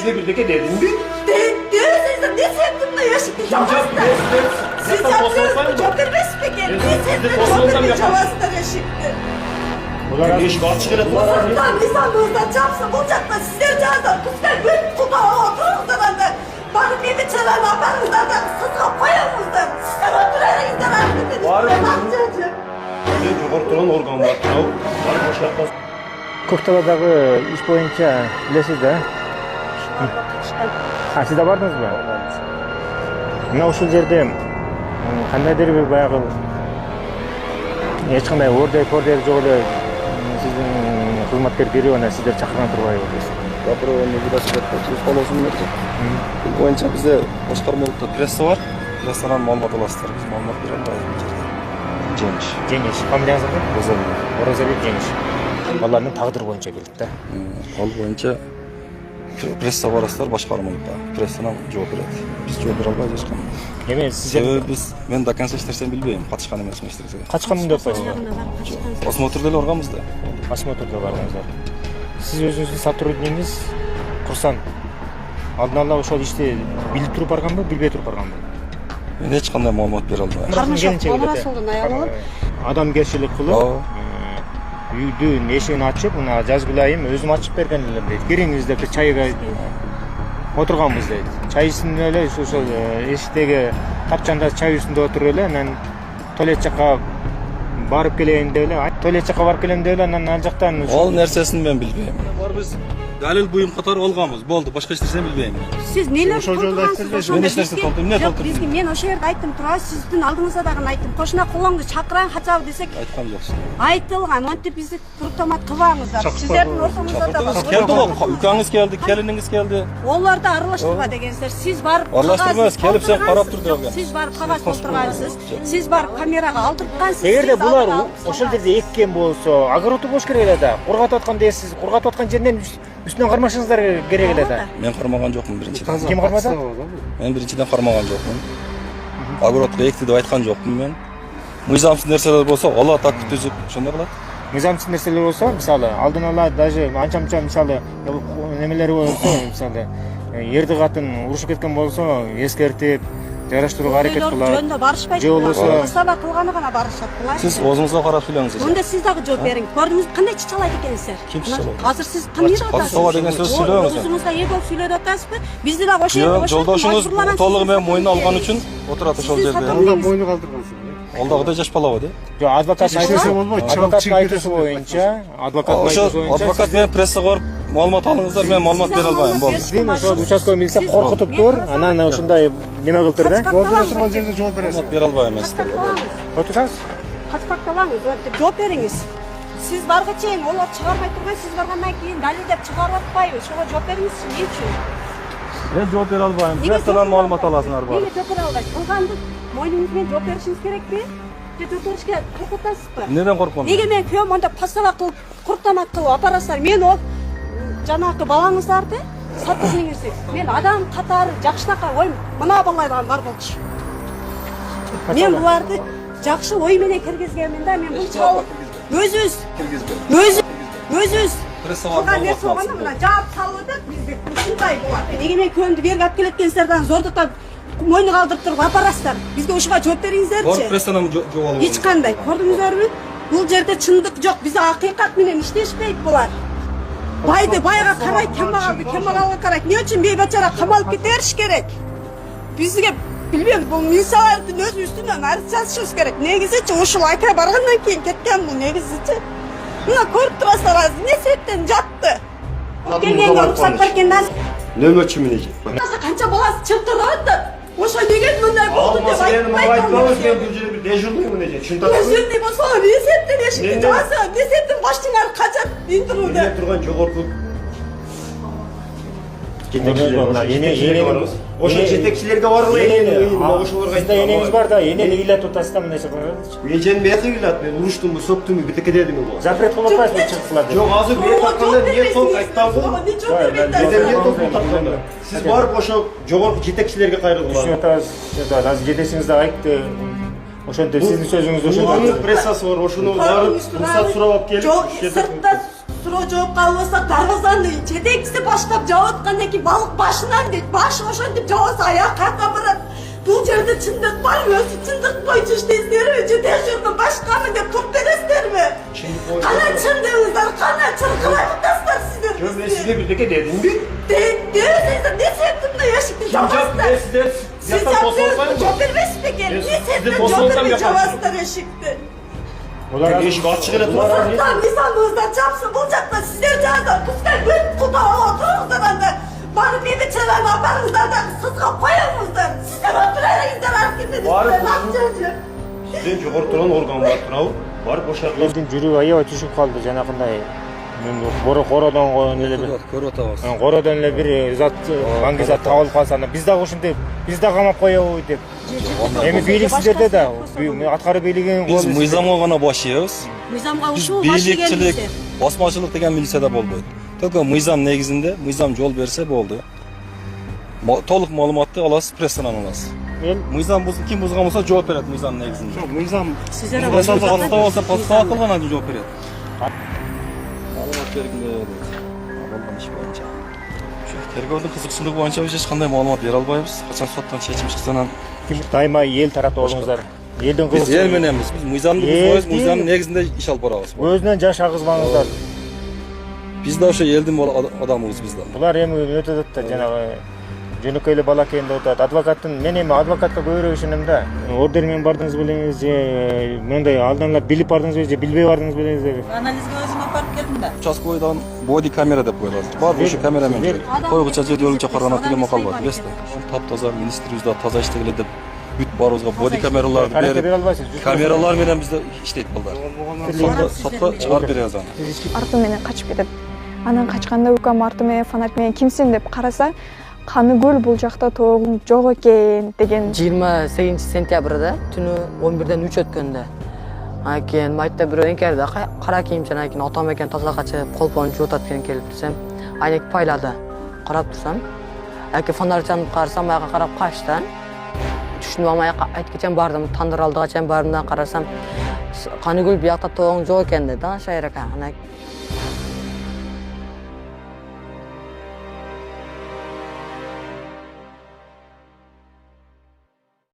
size birdeki dedim mi? Diyorsunuz ne sevdim de yaşıklı cavazda. Siz yaptınız çok kırmız peki. Ne sevdim çok kırmız cavazda yaşıklı. Ulan iş var çıkıra. Tam lisanınızdan çarpsa bulacak da sizler cağızdan. Kızlar böyle tutağı otururuz da ben de. Bana bir çalan haberlerinizden de sıkı koyamızdan. Sizler oturarınızdan artık dedim. Ben amcacığım. Жоғарытырған орган бар. Бар boşaltmaz. Көкталадағы іш бойынша білесіз да? Сіз де бардыңыз ба? Мына ушул жерде кандайдыр бир баягы эч кандай ордер жок эле сиздин кызматкер берип анан сиздер чакырган турбайбы дейсиз? Добровольный велосипедде сөз болосун берди. Бул боюнча бизде башкармалыкта пресса бар. Прессанан маалымат аласыздар. Биз маалымат бере албайбыз. Жеңиш. Фамилияңыз кандай? Оразалиев Жеңиш. Баланын тагдыры боюнча келдик да. Ал боюнча пресса барасыздар башкармалыкка. Прессанан жооп берет. Биз жооп бере албайбыз эч кандай. Эми сиздер Себеби биз мен до конца эч билбейм. Катышкан эмесмин эч нерсеге. качканымды деп атпайсызбы? Осмотрда эле барганбыз да. Осмотрда бардыңыздар. Сиз өзүңүздүн сотруднигиңиз курсант. Алдын ала ошол ишти билип туруп барганбы, билбей туруп барганбы? Мен эч кандай маалымат бере албайм. Кармашок Мамырасулдун аялы. Адамгерчилик кылып, үйдүн эшигин ачып, мына жазгылайым өзүм ачып берген элем дейт. Кириңиз деп чайга отурганбыз дейт. Чай үстүндө эле ошол эшиктеги тапчанда чай үстүндө отуруп эле, анан туалет жакка барып келейин деп эле, туалет жакка барып келем деп эле, анан ал жактан Ал нерсесин мен билбейм. Бар биз далил буюм катары алганбыз. Болду, башка эч нерсени билбейм. Сиз нелер толтургансыз? Мен эч нерсе толтурдум. Эмне толтурдум? Бизге мен ошол жерде айттым, тура сиздин алдыңызда дагы айттым. Кошуна кулуңду чакыран качабы десек, Айткан жоксуз. айтылган. Монтип бизди туруктамат кылбаңыздар. Сиздердин ортоңузда да Келди го, укаңыз келди, келиниңиз келди. Оларды аралаштырба дегенсиздер. Сиз барып Аралаштырмас, келип сен карап тур деген. Сиз барып кагаз толтургансыз. Сиз барып камерага алдырткансыз. Эгерде булар ошол жерде эккен болсо, огород болуш керек эле да. Кургатып аткан дейсиз, кургатып аткан жерден үстүнөн кармашыңыздар керек эле да. Мен кармаган жокмун биринчиден. Ким кармады? Мен биринчиден кармаган жокмун. Огородко экти деп айткан жокмун мен. Мыйзамсыз нерселер болсо, ала так түзүп, ошондой кылат. Мыйзамсыз нерселер болсо, мисалы, алдын ала даже анча-мынча мисалы немелери болсо, мисалы, эрди катын урушуп кеткен болсо, эскертип, жараштырууга аракет кылат. Жөндө барышпайт. Же болбосо сабак кылганы гана барышат. Сиз өзүңүзгө карап сүйлөңүз. Онда сиз дагы жооп бериң. Көрдүңүз кандай чычалайт экенсиздер? Ким чычалайт? Азыр сиз камера Ачыктоо деген сөз сүйлөңүз. Өзүңүз да ээ болуп сүйлөп атасызбы? Бизди дагы ошол Жок, жолдошуңуз толугу менен мойнуна алган үчүн отурат ошол жерде. Мойну калтыргансың. Ал дагы жаш бала да. Жок, адвокат айтышы боюнча, адвокат менен прессага барып маалымат алыңыздар, мен маалымат бере албайм. Болду. Сиздин ошол участковый милиция коркутуп тур, анан ушундай неме кылып тур да. Отырған жерде жооп бересиз. Маалымат бере албайм мен сиздерге. Отурсаңыз? Качпакталаңыз, жооп бериңиз. Сиз барга чейин олар чыгарбай турган, сиз баргандан кийин далилдеп чыгарып атпайбы? Ошого жооп бериңиз. Эмне үчүн? Мен жооп бере албайм. Прессадан маалымат аласыңар бар. Эмне жооп бере албайсыз? Кылганды мойнуңуз менен жооп беришиңиз керекпи? Же төртөрүшкө коркутасызбы? Эмнеден корком? Неге мен күйөөм монда пассалак кылып, куртамат кылып апарасыздар? Мен ол жанагы балаңыздарды сотруднигиңизди. Мен адам катары жакшынака ой, мына балалардан бар болчу. Мен буларды жакшы ой менен киргизгенмин да, мен бул чалып өзүбүз кылган нерсе болгондо мына жаап салып атат бизди. Ушундай болот. Неге мен күйөөмдү берип алып келеткенсиздерден зордуктап мойну калтырып туруп апарасыздар? Бизге ушуга жооп бериңиздерчи. Бор прессанан жооп алып. Эч кандай. Көрдүңүздөрбү? Бул жерде чындык жок. Биз акыйкат менен иштешпейт булар. Байды байга карайт, кембагалга карайт. Эмне үчүн бейбачара камалып кете бериш керек? Бизге билбейм, бул милициялардын өз үстүнөн арыз жазышыбыз керек. Негизичи ушул айта баргандан кийин кеткен бул негизичи. Мына көрүп турасыздар, азыр эмне себептен жатты? Келгенге уруксат беркенден Нөмөчү менеже. канча баласы чыркырап атат. Ошо неге мындай болду деп айтпайт. Айтпаңыз, мен бул жерде бир дежурный менеже. Чынтак. Өзүндү болсо, эмне себептен эшикти жааса, эмне себептен баштыңар качат интервьюда. Мен турган жогорку ошо жетекчилерге баргыла ошолорго айтты. Энеңиз бар да, энени ыйлатып атасыз да мындай чыкканыңыз. Мен жен бияка ыйлат, мен уруштумбу, соктумбу, битеке дедимби бул. Запрет кылып атпайсызбы чыккыла деп? Жок, азыр бияка атканда эмне толук айттам го. Сиз барып ошо жогорку жетекчилерге кайрылгыла. Түшүнүп атабыз. Азыр жетекчиңиз да айтты. Ошондо сиздин сөзүңүз ошондо. Бул прессасы бар, ошону барып уруксат сурап алып келип, Жок, сыртта суроо жооп калбаса дарбазаны жетекчиси баштап жаап аткандан кийин балык башынан дейт. Башы ошентип жабаса аяк кака барат. Бул жерде чындык барбы? Өзү чындык боюнча иштейсиңерби же текшерүүдөн башкамы деп туруп бересиңерби? Кана чындыгыңыздар, кана чыркырай атасыздар сиздер. Жөн мен сизге бирдеке дедимби? Десеңиздер, не себептен яшикти жабасыздар? Siz yaptığınız job vermez mi gelin? Ne sebepten job vermez cevazlar eşikti? Eşik açık ele tutar. Sırttan lisanınızdan çapsın bulacaklar sizler cevazlar. Kızlar gün kutağı otururlar anda. Bana bir biçeren haberinizdar da sızga koyamızdır. Sizler öldürerinizden hareket edin. Var mı? Nakçacı. Sizden jogorу турган organ бар турабы? Барып бошотулат. Элдин жүрүгү аябай түшүп калды жанакындай. Коrodon эле бир. Көрүп атабыз. Коrodon эле бир зат, аңгы зат табылып калса, биз дагы ушинтип, биз да камап коебу деп. Эми бийлик сиздерде да, аткаруу бийлигин Biz mıyzamga gana başlayabız. Mizamga Biz uşu başı birlikçilik, gelmişler. basmaçılık degan milisiyada bolboydu. Только mıyzam negizinde, mıyzam yol berse boldu. To'liq ma'lumotni olasiz, pressdan olasiz. Mıyzam kim buzgan bo'lsa javob beradi mıyzam negizinde. Мыйзам Sizlere Mesela bakın. hasta olsa hasta kılgana javob beradi. Ma'lumot berginde dedi. Bo'lgan ish bo'yicha. Shu tergovning qiziqchiligi bo'yicha biz hech qanday ma'lumot bera olmaymiz. Qachon sotdan chechim chiqsa ham Дайыма эл таратып болуңуздар. Элдин biz кызы el menemiz. Biz mıyzamni buzmaymiz, mıyzam negizinde ish olib boramiz. өзүнөн жаш агызбаңыздар. Biz de o'sha elдің adamıyız biz de. Булар эми өтөт да жанагы жөнөкөй эле бала экенин деп атат. Адвокаттын мен эми адвокатка көбүрөөк ишенем да. Ордер менен бардыңыз белеңиз же мындай алдан эле билип бардыңызбы же билбей бардыңыз белеңиз. Анализге өзүм апарып келдим да. Участковыйдан боди камера деп коюлат. Бар ошо камерамен жүрөт. Койгуча же өлгүчө карган телефон калбайт, билесизби? Таптаза министрибизде таза иштегиле деп бүт барыбызга боди камераларды берип, камералар менен бизде иштейт балдар. Сонда сотко чыгарып беребиз аны. Арты менен качып кетет. Анан качканда укам арты менен фонарь менен кимсиң деп караса, Каныгүл бул жакта тоогуң жок экен деген. 28 сентябрда түнү 11ден 3 өткөндө. Анан майтта бирөө эңкерди, кара кийимчен анан атам экен тазалыкка чыгып колпон жуутат экен келип турсам, айнек байлады. Карап турсам, фонарь жанып карасам, аяга карап качты. Түшүнүп алмай айткычан бардым, тандыр алдыга чейин бардым да карасам, Каныгүл биякта тоогуң жок экен dedi. Анан шайыр экен.